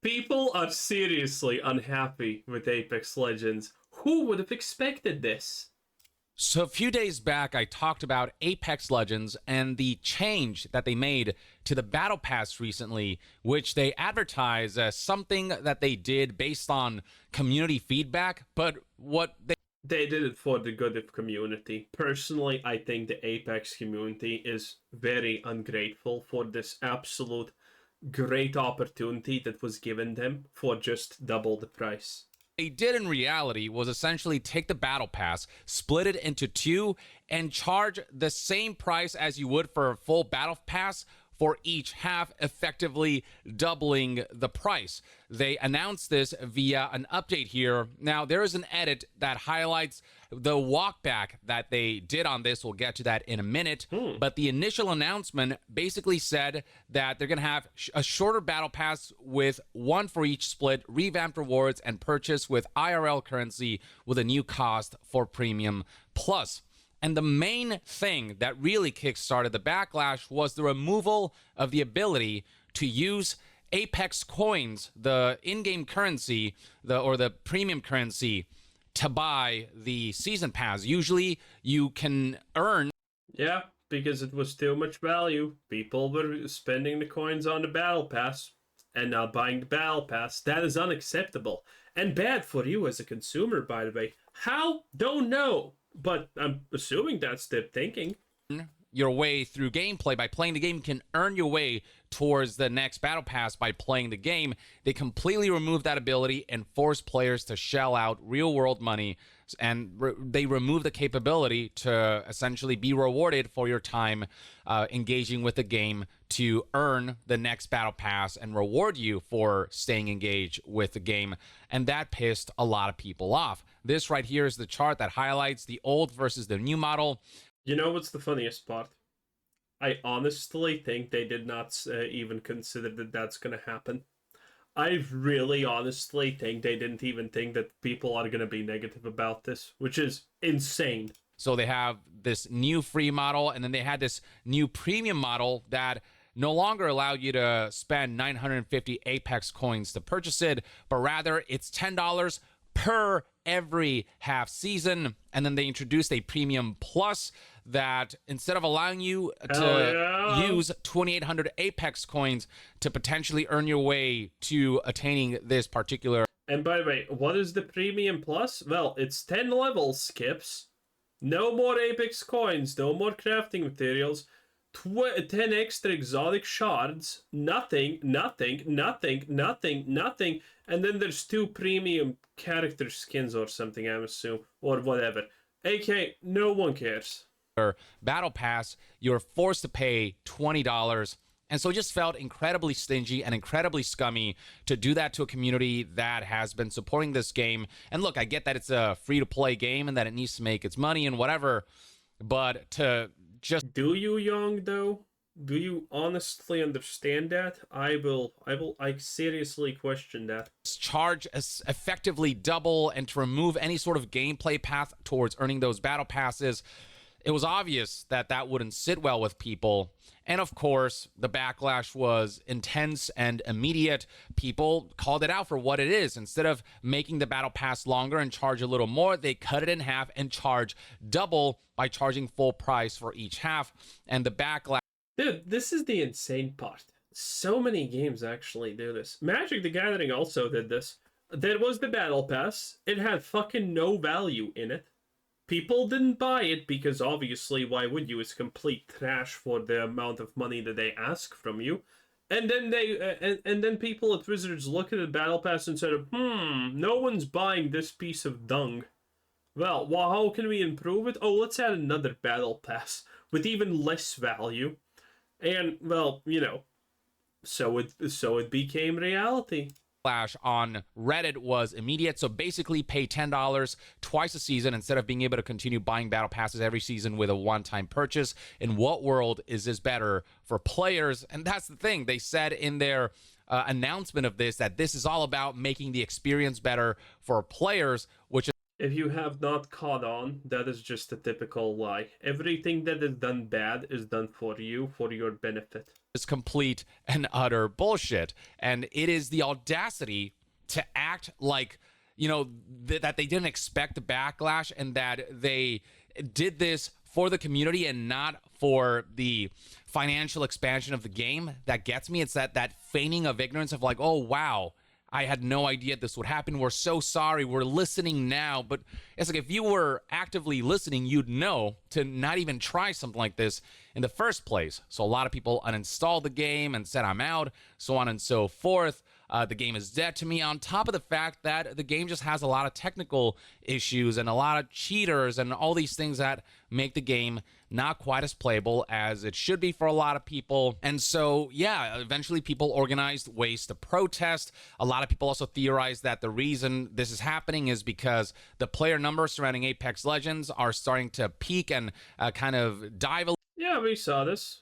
People are seriously unhappy with Apex Legends. Who would have expected this? So a few days back, I talked about Apex Legends and the change that they made to the Battle Pass recently, which they advertise as something that they did based on community feedback. But what They did it for the good of community. Personally, I think the Apex community is very ungrateful for this absolute great opportunity that was given them for just double the price. they did in reality was essentially take the Battle Pass, split it into two, and charge the same price as you would for a full Battle Pass for each half, effectively doubling the price. They announced this via an update here. Now, there is an edit that highlights the walkback that they did on this. We'll get to that in a minute. But the initial announcement basically said that they're going to have a shorter battle pass with one for each split, revamped rewards, and purchase with IRL currency with a new cost for Premium Plus. And the main thing that really kickstarted the backlash was the removal of the ability to use Apex coins, the in-game currency, or the premium currency, to buy the season pass. Usually you can earn. Yeah, because it was too much value. People were spending the coins on the battle pass and not buying the battle pass. That is unacceptable and bad for you as a consumer, by the way. How? Don't know. But I'm assuming that's the thinking. Your way through gameplay by playing the game. You can earn your way towards the next battle pass by playing the game. They completely removed that ability and forced players to shell out real world money, and they removed the capability to essentially be rewarded for your time engaging with the game to earn the next battle pass and reward you for staying engaged with the game. And that pissed a lot of people off. This right here is the chart that highlights the old versus the new model. You know what's the funniest part? I honestly think they did not even consider that that's going to happen. I really honestly think they didn't even think that people are going to be negative about this, which is insane. So they have this new free model, and then they had this new premium model that no longer allowed you to spend 950 Apex coins to purchase it, but rather it's $10 per every half season. And then they introduced a Premium Plus that instead of allowing you to use 2,800 Apex coins to potentially earn your way to attaining this particular. And by the way, what is the Premium Plus? Well, it's 10 level skips, no more Apex coins, no more crafting materials, 10 extra exotic shards, nothing, nothing, nothing, nothing, nothing, and then there's 2 premium character skins or something, I'm assuming, or whatever. AK, no one cares. Battle Pass, you're forced to pay $20. And so it just felt incredibly stingy and incredibly scummy to do that to a community that has been supporting this game. And look, I get that it's a free-to-play game and that it needs to make its money and whatever, but to just... Do you, Young, though? Do you honestly understand that? I seriously question that. Charge effectively double and to remove any sort of gameplay path towards earning those battle passes. It was obvious that that wouldn't sit well with people. And of course, the backlash was intense and immediate. People called it out for what it is. Instead of making the battle pass longer and charge a little more, they cut it in half and charge double by charging full price for each half. And the backlash... Dude, this is the insane part. So many games actually do this. Magic the Gathering also did this. There was the battle pass. It had fucking no value in it. People didn't buy it because obviously, why would you? It's complete trash for the amount of money that they ask from you. And then and then people at Wizards look at the battle pass and said, no one's buying this piece of dung. Well, how can we improve it? Oh, let's add another battle pass with even less value. And well, you know, so it became reality. On Reddit was immediate. So basically pay $10 twice a season instead of being able to continue buying battle passes every season with a one-time purchase. In what world is this better for players? And that's the thing. They said in their announcement of this that this is all about making the experience better for players, which If you have not caught on, that is just a typical lie. Everything that is done bad is done for you, for your benefit. Is complete and utter bullshit. And it is the audacity to act like, you know, that they didn't expect the backlash and that they did this for the community and not for the financial expansion of the game that gets me. It's that feigning of ignorance of like, oh, wow, I had no idea this would happen. We're so sorry. We're listening now. But it's like if you were actively listening, you'd know to not even try something like this in the first place. So a lot of people uninstalled the game and said, I'm out, so on and so forth. The game is dead to me, on top of the fact that the game just has a lot of technical issues and a lot of cheaters and all these things that make the game not quite as playable as it should be for a lot of people. And so, yeah, eventually people organized ways to protest. A lot of people also theorized that the reason this is happening is because the player numbers surrounding Apex Legends are starting to peak and kind of dive a Yeah, we saw this.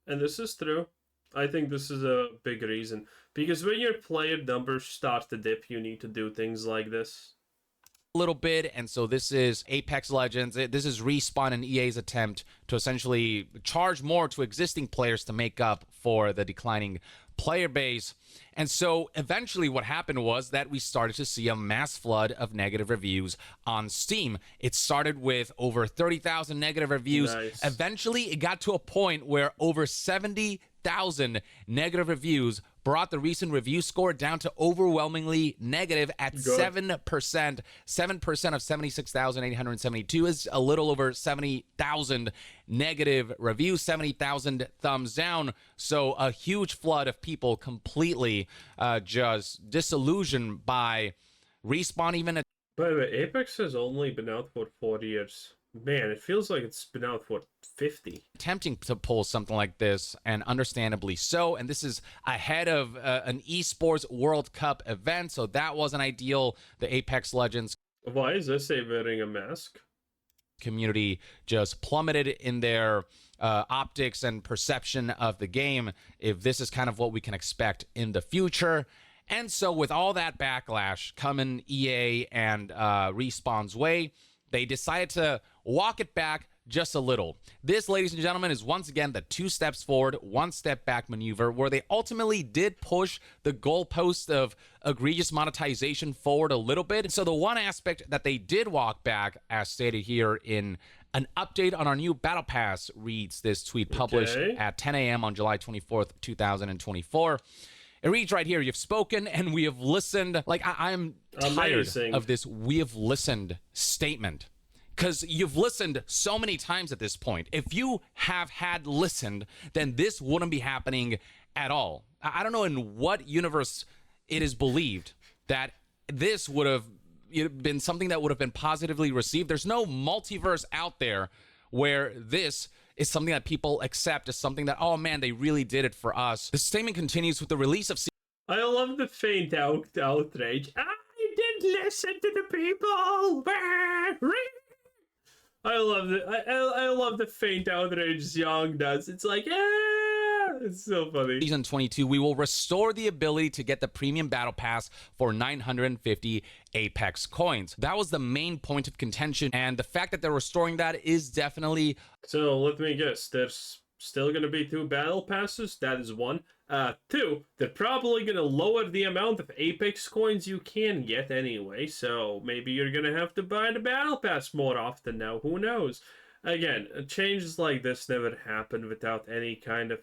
And this is true. I think this is a big reason. Because when your player numbers start to dip, you need to do things like this. little bit. And so this is Apex Legends. This is Respawn and EA's attempt to essentially charge more to existing players to make up for the declining player base. And so eventually what happened was that we started to see a mass flood of negative reviews on Steam. It started with over 30,000 negative reviews. Nice. Eventually it got to a point where over 70,000 negative reviews brought the recent review score down to overwhelmingly negative at 7%. 7% of 76,872 is a little over 70,000 negative reviews, 70,000 thumbs down. So a huge flood of people completely just disillusioned by Respawn. Even By the way, Apex has only been out for 4 years. Man, it feels like it's been out for 50. attempting to pull something like this, and understandably so. And this is ahead of an esports World Cup event, so that wasn't ideal. The Apex Legends Why is this wearing a mask? community just plummeted in their optics and perception of the game, if this is kind of what we can expect in the future. And so with all that backlash coming EA and Respawn's way, they decided to walk it back just a little. This, ladies and gentlemen, is once again the 2 steps forward, 1 step back maneuver, where they ultimately did push the goalpost of egregious monetization forward a little bit. So the one aspect that they did walk back, as stated here in an update on our new Battle Pass, reads this tweet published at 10 a.m. on July 24th, 2024. It reads right here, you've spoken and we have listened. Like, I'm tired of this "we have listened" statement. Because you've listened so many times at this point. If you have had listened, then this wouldn't be happening at all. I don't know in what universe it is believed that this would have been something that would have been positively received. There's no multiverse out there where this is something that people accept as something that, oh man, they really did it for us. The statement continues with the release of I love the faint outrage. I didn't listen to the people. I love the faint outrage Young does. It's like, yeah, it's so funny. Season 22, we will restore the ability to get the premium battle pass for 950 Apex coins. That was the main point of contention, and the fact that they're restoring that is definitely... So let me guess, there's still gonna be 2 battle passes? That is 1. 2, they're probably gonna lower the amount of Apex coins you can get anyway, so maybe you're gonna have to buy the battle pass more often now, who knows? Again, changes like this never happen without any kind of,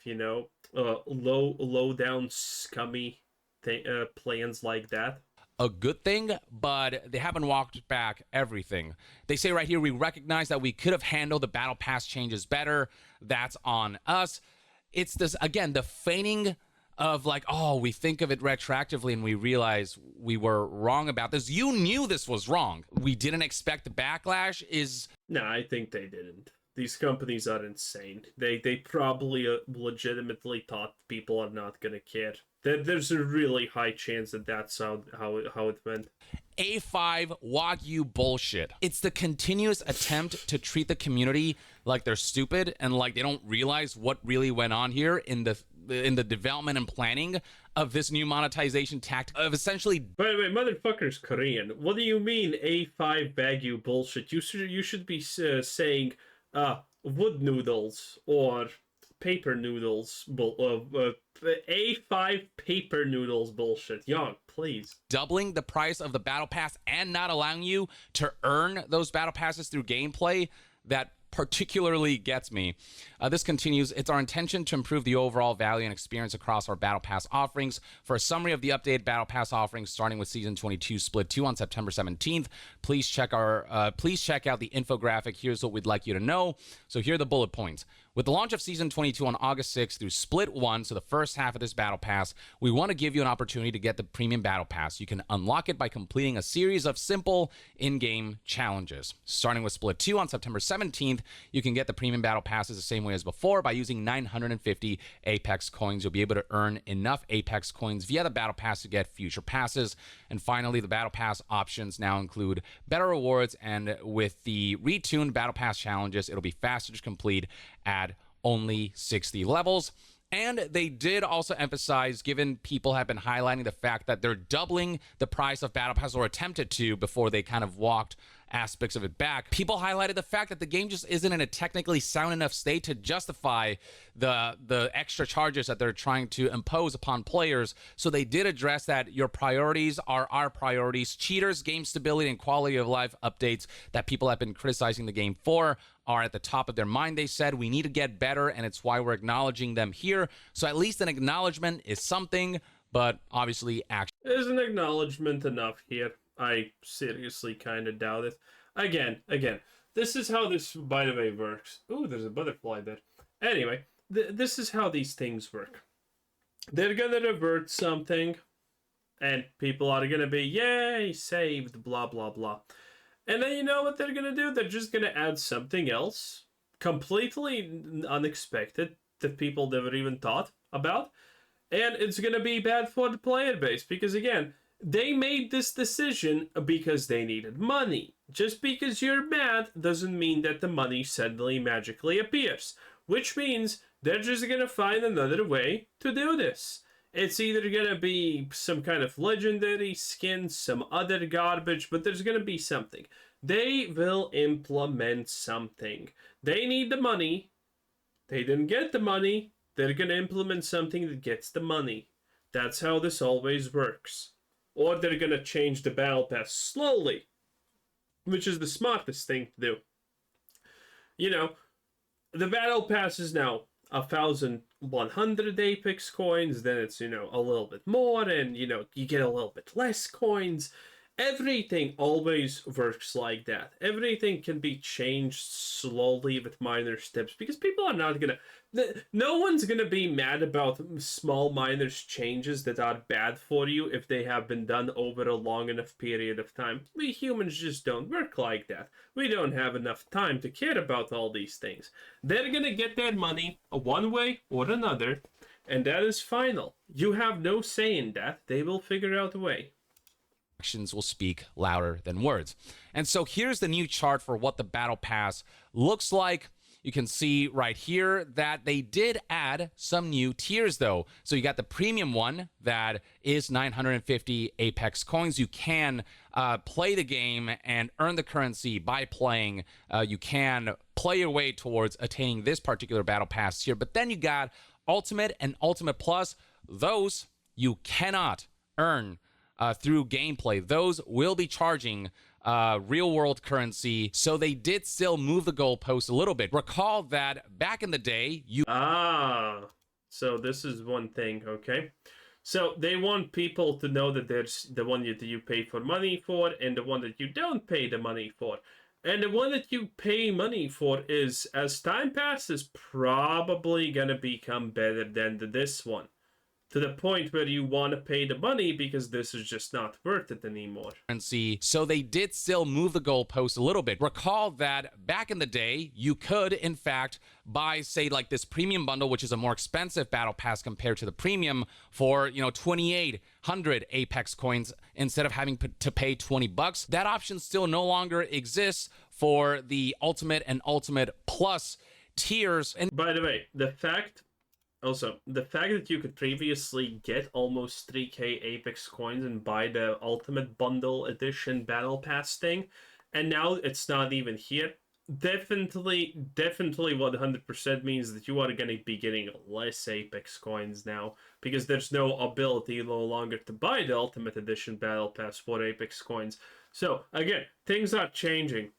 low down scummy plans like that. A good thing, but they haven't walked back everything. They say right here, we recognize that we could have handled the battle pass changes better. That's on us. It's this, again, the feigning of like, oh, we think of it retroactively and we realize we were wrong about this. You knew this was wrong. We didn't expect the backlash is... No, I think they didn't. These companies are insane. They probably legitimately thought people are not gonna care. There's a really high chance that that's how it went. A5 Wagyu bullshit. It's the continuous attempt to treat the community like they're stupid and like they don't realize what really went on here in the in the development and planning of this new monetization tactic of essentially. By the way, motherfucker's Korean. What do you mean A5 Baguette bullshit? You should be saying wood noodles or paper noodles. A5 paper noodles bullshit. Young, please. Doubling the price of the battle pass and not allowing you to earn those battle passes through gameplay, that particularly gets me. This continues. It's our intention to improve the overall value and experience across our Battle Pass offerings. For a summary of the updated Battle Pass offerings starting with Season 22 Split 2 on September 17th, please check out the infographic. Here's what we'd like you to know. So here are the bullet points. With the launch of Season 22 on August 6th through Split 1, so the first half of this Battle Pass, we want to give you an opportunity to get the Premium Battle Pass. You can unlock it by completing a series of simple in-game challenges. Starting with Split 2 on September 17th, you can get the Premium Battle Passes the same way as before by using 950 Apex coins. You'll be able to earn enough Apex coins via the Battle Pass to get future passes. And finally, the Battle Pass options now include better rewards, and with the retuned Battle Pass challenges, it'll be faster to complete at only 60 levels. And they did also emphasize, given people have been highlighting the fact that they're doubling the price of Battle Pass, or attempted to before they kind of walked aspects of it back, people highlighted the fact that the game just isn't in a technically sound enough state to justify the extra charges that they're trying to impose upon players. So they did address that your priorities are our priorities. Cheaters, game stability, and quality of life updates that people have been criticizing the game for are at the top of their mind. They said we need to get better, and it's why we're acknowledging them here. So at least an acknowledgement is something, but obviously action. Is an acknowledgement enough here? I seriously kind of doubt it. Again, this is how this, by the way, works. Ooh, there's a butterfly there. Anyway, this is how these things work. They're gonna revert something, and people are gonna be, yay, saved, blah, blah, blah. And then you know what they're gonna do? They're just gonna add something else, completely unexpected, that people never even thought about. And it's gonna be bad for the player base, because again, they made this decision because they needed money. Just because you're mad doesn't mean that the money suddenly magically appears. Which means they're just gonna find another way to do this. It's either gonna be some kind of legendary skin, some other garbage, but there's gonna be something. They will implement something. They need the money. They didn't get the money. They're gonna implement something that gets the money. That's how this always works. Or they're gonna change the battle pass slowly, which is the smartest thing to do. You know, the battle pass is now 1,100 Apex coins, then it's, you know, a little bit more, and, you know, you get a little bit less coins. Everything always works like that. Everything can be changed slowly with minor steps, because people are not gonna... No one's gonna be mad about small minor changes that are bad for you if they have been done over a long enough period of time. We humans just don't work like that. We don't have enough time to care about all these things. They're gonna get their money one way or another, and that is final. You have no say in that. They will figure out a way. Actions will speak louder than words. And so here's the new chart for what the Battle Pass looks like. You can see right here that they did add some new tiers, though. So you got the premium one that is 950 Apex coins. You can play the game and earn the currency by playing. You can play your way towards attaining this particular Battle Pass tier. But then you got Ultimate and Ultimate Plus. Those you cannot earn through gameplay. Those will be charging real world currency. So they did still move the goalpost a little bit. Recall that back in the day, so this is one thing, okay? So they want people to know that there's the one that you pay for money for and the one that you don't pay the money for. And the one that you pay money for is, as time passes, probably gonna become better than this one. To the point where you want to pay the money because this is just not worth it anymore. So they did still move the goalpost a little bit. Recall that back in the day, you could, in fact, buy, say, like this premium bundle, which is a more expensive battle pass compared to the premium, for, you know, 2,800 Apex coins instead of having to pay $20. That option still no longer exists for the Ultimate and Ultimate Plus tiers. And by the way, the fact Also, the fact that you could previously get almost 3k Apex coins and buy the Ultimate Bundle Edition Battle Pass thing, and now it's not even here, definitely 100% means that you are going to be getting less Apex coins now, because there's no ability no longer to buy the Ultimate Edition Battle Pass for Apex coins. So, again, things are changing.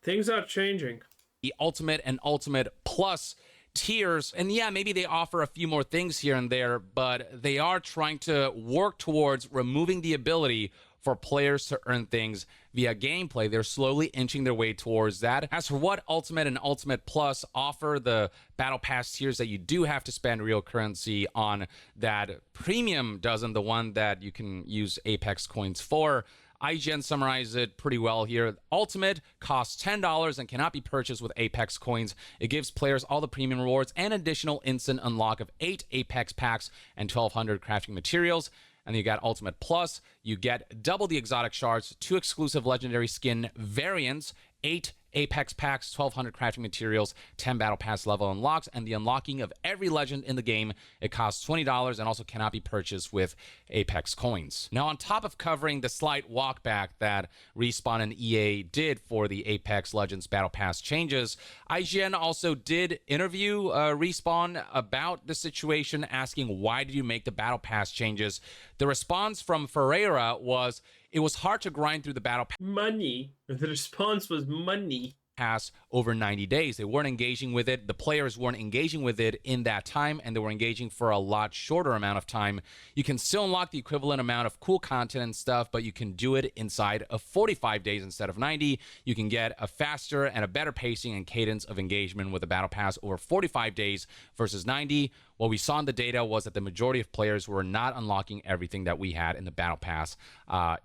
Things are changing. The Ultimate and Ultimate Plus tiers, and yeah, maybe they offer a few more things here and there, but they are trying to work towards removing the ability for players to earn things via gameplay. They're slowly inching their way towards that. As for what Ultimate and Ultimate Plus offer, the Battle Pass tiers that you do have to spend real currency on, that Premium doesn't, the one that you can use Apex coins for. IGN summarized it pretty well here. Ultimate costs $10 and cannot be purchased with Apex coins. It gives players all the premium rewards and additional instant unlock of 8 Apex packs and 1,200 crafting materials. And you got Ultimate Plus. You get double the exotic shards, 2 exclusive legendary skin variants, 8 Apex packs, 1,200 crafting materials, 10 battle pass level unlocks, and the unlocking of every legend in the game. It costs $20 and also cannot be purchased with Apex coins. Now, on top of covering the slight walkback that Respawn and EA did for the Apex Legends battle pass changes, IGN also did interview Respawn about the situation, asking why did you make the battle pass changes. The response from Ferreira was, it was hard to grind through the battle Money. The response was money. pass over 90 days. They weren't engaging with it. The players weren't engaging with it in that time, and they were engaging for a lot shorter amount of time. You can still unlock the equivalent amount of cool content and stuff, but you can do it inside of 45 days instead of 90. You can get a faster and a better pacing and cadence of engagement with the battle pass over 45 days versus 90. What we saw in the data was that the majority of players were not unlocking everything that we had in the battle pass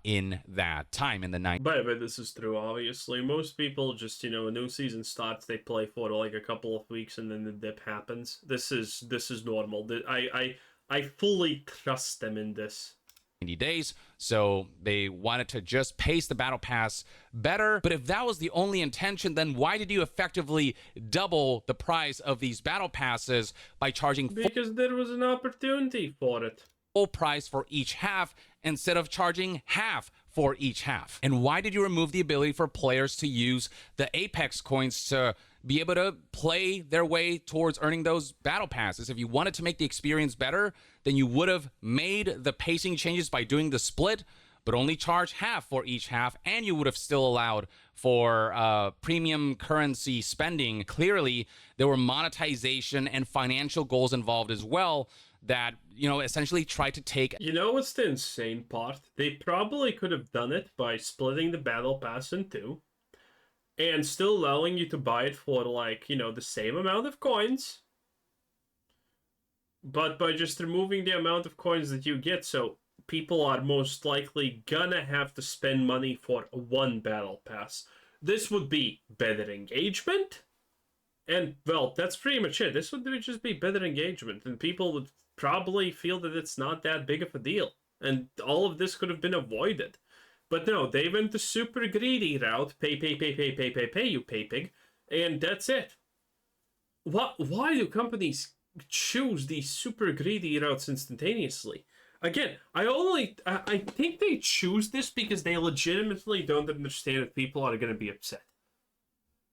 in that time, in the 90. By the way, this is true, obviously. Most people just, a new season starts, they play for like a couple of weeks, and then the dip happens. This is normal. I fully trust them in this. 90 days, so they wanted to just pace the battle pass better. But if that was the only intention, then why did you effectively double the price of these battle passes by charging Because there was an opportunity for it. full price for each half instead of charging half for each half? And why did you remove the ability for players to use the Apex coins to be able to play their way towards earning those battle passes? If you wanted to make the experience better, then you would have made the pacing changes by doing the split, but only charge half for each half, and you would have still allowed for premium currency spending. Clearly, there were monetization and financial goals involved as well that, essentially tried to take... You know what's the insane part? They probably could have done it by splitting the battle pass in two, and still allowing you to buy it for, the same amount of coins, but by just removing the amount of coins that you get, so people are most likely gonna have to spend money for one battle pass. This would be better engagement, and, well, that's pretty much it. This would just be better engagement, and people would probably feel that it's not that big of a deal, and all of this could have been avoided. But no, they went the super greedy route. Pay, you pay pig. And that's it. Why do companies choose these super greedy routes instantaneously? Again, I think they choose this because they legitimately don't understand that people are going to be upset.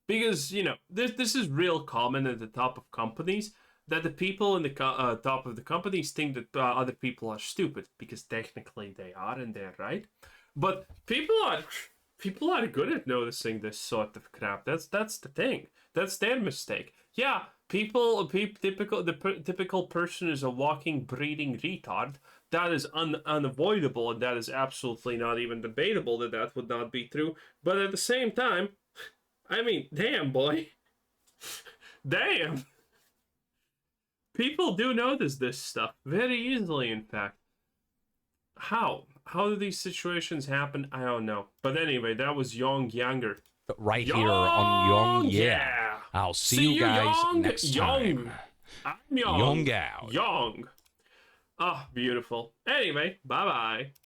Because, this is real common at the top of companies, that the people in the top of the companies think that other people are stupid, because technically they are, and they're right. But people are good at noticing this sort of crap. That's the thing. That's their mistake. Yeah, the typical person is a walking, breathing retard. That is unavoidable, and that is absolutely not even debatable that would not be true. But at the same time, I mean, damn, boy. Damn. People do notice this stuff very easily, in fact. How do these situations happen? I don't know. But anyway, that was Younger. Right here on Young, yeah. I'll see you guys next time. I'm Young. Young out. Young. Ah, beautiful. Anyway, bye-bye.